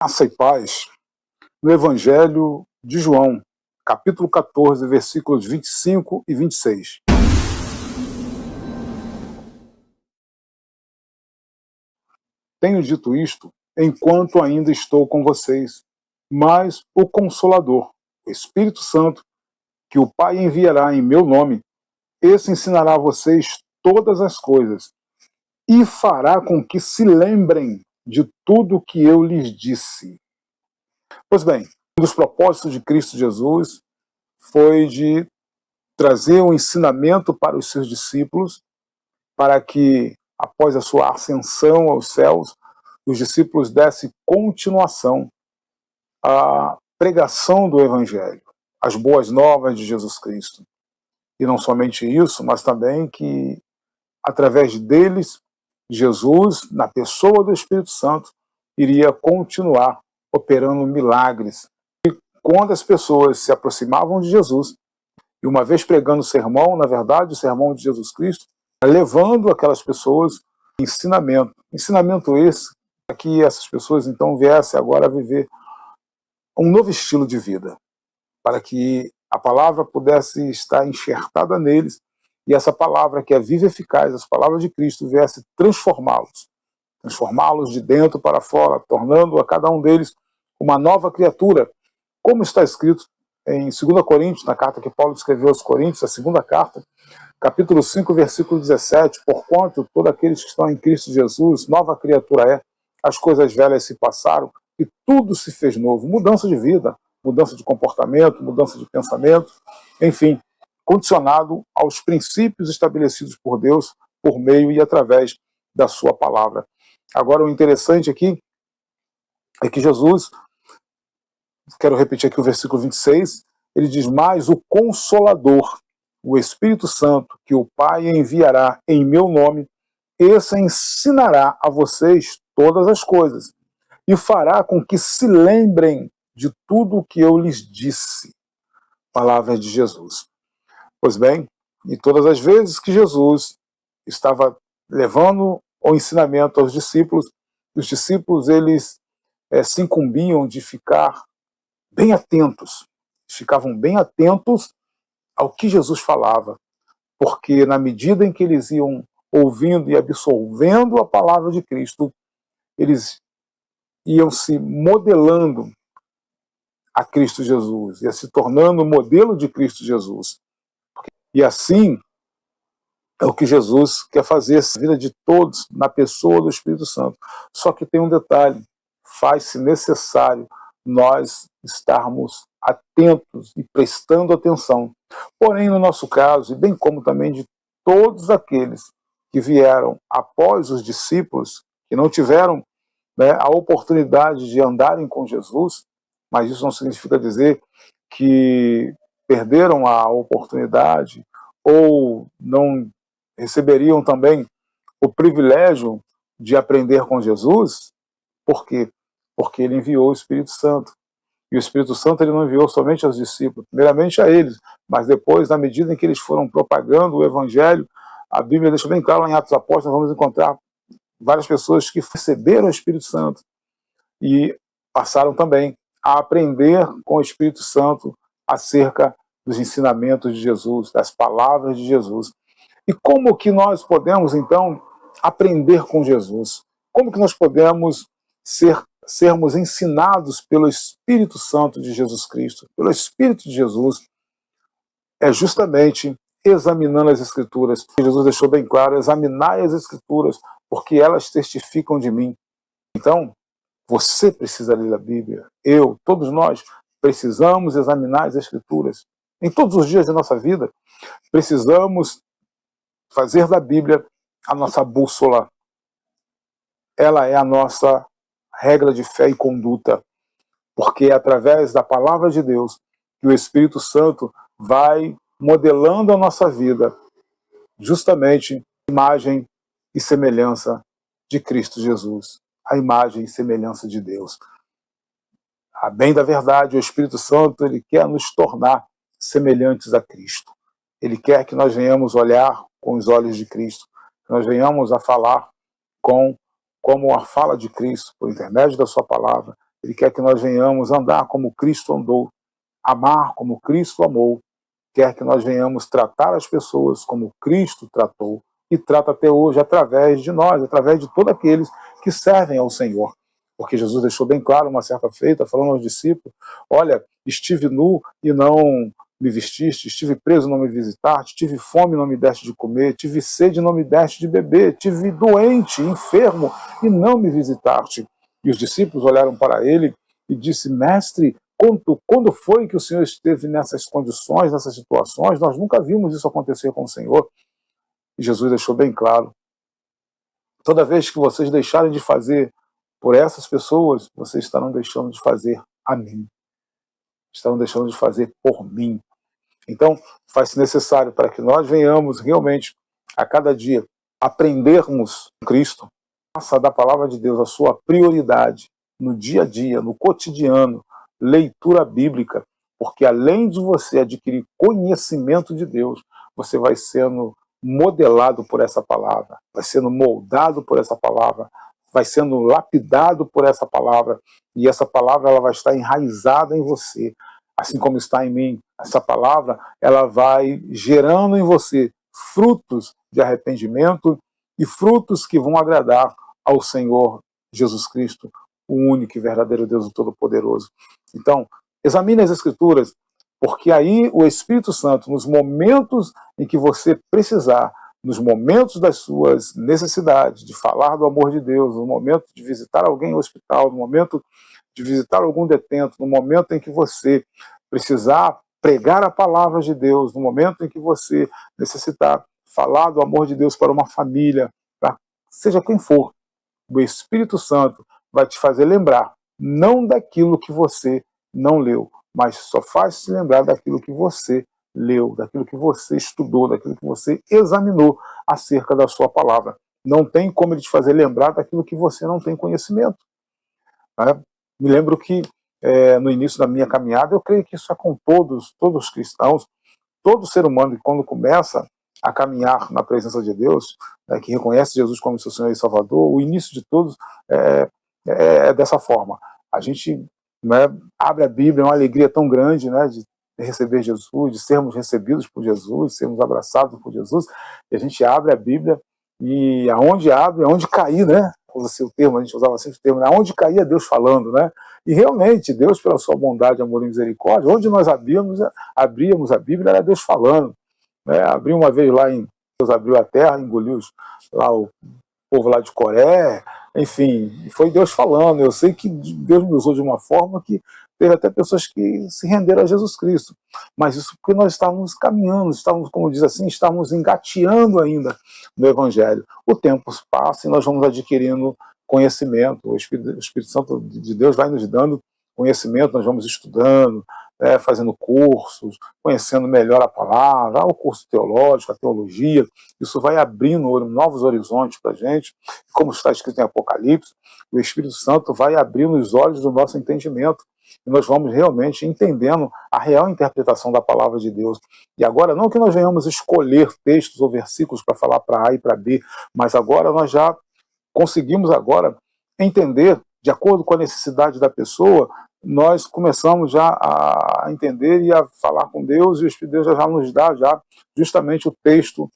Graça e paz no Evangelho de João, capítulo 14, versículos 25 e 26. Tenho dito isto enquanto ainda estou com vocês, mas o Consolador, o Espírito Santo, que o Pai enviará em meu nome, esse ensinará a vocês todas as coisas e fará com que se lembrem de tudo o que eu lhes disse. Pois bem, um dos propósitos de Cristo Jesus foi de trazer um ensinamento para os seus discípulos, para que, após a sua ascensão aos céus, os discípulos dessem continuação à pregação do Evangelho, as boas novas de Jesus Cristo. E não somente isso, mas também que, através deles, Jesus, na pessoa do Espírito Santo, iria continuar operando milagres. E quando as pessoas se aproximavam de Jesus, e uma vez pregando o sermão, na verdade, o sermão de Jesus Cristo, levando aquelas pessoas ensinamento. Ensinamento esse, para que essas pessoas então viessem agora a viver um novo estilo de vida, para que a palavra pudesse estar enxertada neles, e essa palavra que é viva e eficaz, as palavras de Cristo, viesse transformá-los de dentro para fora, tornando a cada um deles uma nova criatura, como está escrito em 2 Coríntios, na carta que Paulo escreveu aos Coríntios, a segunda carta, capítulo 5, versículo 17, porquanto todos aqueles que estão em Cristo Jesus, nova criatura é, as coisas velhas se passaram e tudo se fez novo, mudança de vida, mudança de comportamento, mudança de pensamento, enfim, condicionado aos princípios estabelecidos por Deus, por meio e através da sua palavra. Agora, o interessante aqui é que Jesus, quero repetir aqui o versículo 26, ele diz, mas o Consolador, o Espírito Santo, que o Pai enviará em meu nome, esse ensinará a vocês todas as coisas e fará com que se lembrem de tudo o que eu lhes disse. Palavra de Jesus. Pois bem, e todas as vezes que Jesus estava levando o ensinamento aos discípulos, os discípulos eles se incumbiam de ficar bem atentos, ficavam bem atentos ao que Jesus falava, porque na medida em que eles iam ouvindo e absorvendo a palavra de Cristo, eles iam se modelando a Cristo Jesus, ia se tornando o modelo de Cristo Jesus. E assim é o que Jesus quer fazer na vida de todos, na pessoa do Espírito Santo. Só que tem um detalhe, faz-se necessário nós estarmos atentos e prestando atenção. Porém, no nosso caso, e bem como também de todos aqueles que vieram após os discípulos, que não tiveram a oportunidade de andarem com Jesus, mas isso não significa dizer que perderam a oportunidade ou não receberiam também o privilégio de aprender com Jesus. Por quê? Porque ele enviou o Espírito Santo. E o Espírito Santo ele não enviou somente aos discípulos, primeiramente a eles, mas depois, na medida em que eles foram propagando o Evangelho, a Bíblia deixa bem claro lá em Atos Apóstolos, nós vamos encontrar várias pessoas que receberam o Espírito Santo e passaram também a aprender com o Espírito Santo acerca dos ensinamentos de Jesus, das palavras de Jesus. E como que nós podemos, então, aprender com Jesus? Como que nós podemos sermos ensinados pelo Espírito Santo de Jesus Cristo, pelo Espírito de Jesus? É justamente examinando as Escrituras. Jesus deixou bem claro, examinai as Escrituras, porque elas testificam de mim. Então, você precisa ler a Bíblia, eu, todos nós, precisamos examinar as Escrituras. Em todos os dias da nossa vida, precisamos fazer da Bíblia a nossa bússola. Ela é a nossa regra de fé e conduta, porque é através da palavra de Deus que o Espírito Santo vai modelando a nossa vida, justamente a imagem e semelhança de Cristo Jesus, a imagem e semelhança de Deus. A bem da verdade, o Espírito Santo ele quer nos tornar semelhantes a Cristo. Ele quer que nós venhamos olhar com os olhos de Cristo, que nós venhamos a falar como a fala de Cristo, por intermédio da sua palavra, Ele quer que nós venhamos andar como Cristo andou, amar como Cristo amou, quer que nós venhamos tratar as pessoas como Cristo tratou e trata até hoje através de nós, através de todos aqueles que servem ao Senhor. Porque Jesus deixou bem claro uma certa feita, falando aos discípulos, olha, estive nu e não me vestiste, estive preso e não me visitaste, tive fome e não me deste de comer, tive sede e não me deste de beber, tive doente, enfermo e não me visitaste. E os discípulos olharam para ele e disse, mestre, quando foi que o Senhor esteve nessas condições, nessas situações? Nós nunca vimos isso acontecer com o Senhor. E Jesus deixou bem claro, toda vez que vocês deixarem de fazer por essas pessoas, vocês estarão deixando de fazer a mim. Estarão deixando de fazer por mim. Então, faz-se necessário para que nós venhamos realmente, a cada dia, aprendermos Cristo, faça da palavra de Deus a sua prioridade no dia a dia, no cotidiano, leitura bíblica, porque além de você adquirir conhecimento de Deus, você vai sendo modelado por essa palavra, vai sendo moldado por essa palavra, vai sendo lapidado por essa palavra, e essa palavra ela vai estar enraizada em você, assim como está em mim. Essa palavra ela vai gerando em você frutos de arrependimento e frutos que vão agradar ao Senhor Jesus Cristo, o único e verdadeiro Deus o Todo-Poderoso. Então, examine as Escrituras, porque aí o Espírito Santo, nos momentos em que você precisar, nos momentos das suas necessidades, de falar do amor de Deus, no momento de visitar alguém no hospital, no momento de visitar algum detento, no momento em que você precisar pregar a palavra de Deus, no momento em que você necessitar falar do amor de Deus para uma família, para seja quem for, o Espírito Santo vai te fazer lembrar, não daquilo que você não leu, mas só faz se lembrar daquilo que você leu, daquilo que você estudou, daquilo que você examinou acerca da sua palavra. Não tem como ele te fazer lembrar daquilo que você não tem conhecimento. Né? Me lembro que no início da minha caminhada, eu creio que isso é com todos os cristãos, todo ser humano que quando começa a caminhar na presença de Deus, que reconhece Jesus como seu Senhor e Salvador, o início de todos é dessa forma. A gente, né, abre a Bíblia, é uma alegria tão grande, né, de receber Jesus, de sermos recebidos por Jesus, sermos abraçados por Jesus, e a gente abre a Bíblia e aonde abre, aonde cair, né? Usa-se o termo, a gente usava sempre o termo, aonde caía Deus falando, né? E realmente, Deus, pela sua bondade, amor e misericórdia, onde nós abríamos a Bíblia, era Deus falando. Né? Abriu uma vez lá, Deus abriu a terra, engoliu lá o povo lá de Coré, enfim, foi Deus falando. Eu sei que Deus me usou de uma forma que teve até pessoas que se renderam a Jesus Cristo. Mas isso porque nós estávamos caminhando, estávamos, como diz assim, estávamos engateando ainda no Evangelho. O tempo passa e nós vamos adquirindo conhecimento. O Espírito Santo de Deus vai nos dando conhecimento, nós vamos estudando, fazendo cursos, conhecendo melhor a palavra, o curso teológico, a teologia. Isso vai abrindo novos horizontes para a gente. Como está escrito em Apocalipse, o Espírito Santo vai abrindo os olhos do nosso entendimento. E nós vamos realmente entendendo a real interpretação da palavra de Deus. E agora, não que nós venhamos escolher textos ou versículos para falar para A e para B, mas agora nós já conseguimos agora entender, de acordo com a necessidade da pessoa, nós começamos já a entender e a falar com Deus, e o Espírito de Deus já nos dá já justamente o texto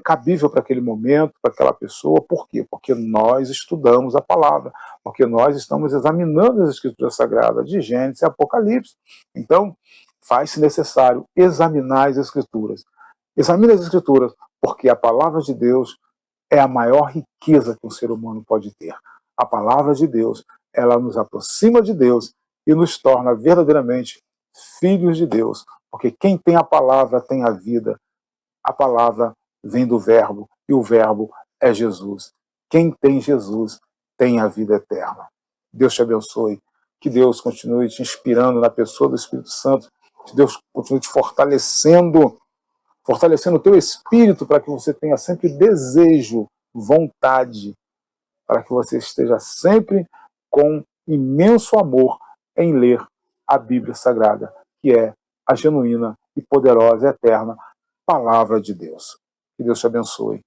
cabível para aquele momento, para aquela pessoa. Por quê? Porque nós estudamos a palavra, porque nós estamos examinando as Escrituras Sagradas, de Gênesis e Apocalipse. Então, faz-se necessário examinar as Escrituras. Examine as Escrituras, porque a palavra de Deus é a maior riqueza que um ser humano pode ter. A palavra de Deus, ela nos aproxima de Deus e nos torna verdadeiramente filhos de Deus. Porque quem tem a palavra tem a vida. A palavra vem do verbo e o verbo é Jesus. Quem tem Jesus tem a vida eterna. Deus te abençoe. Que Deus continue te inspirando na pessoa do Espírito Santo. Que Deus continue te fortalecendo o teu espírito para que você tenha sempre desejo, vontade, para que você esteja sempre com imenso amor em ler a Bíblia Sagrada, que é a genuína e poderosa, eterna Palavra de Deus. Que Deus te abençoe.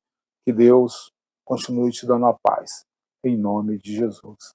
Que Deus continue te dando a paz. Em nome de Jesus.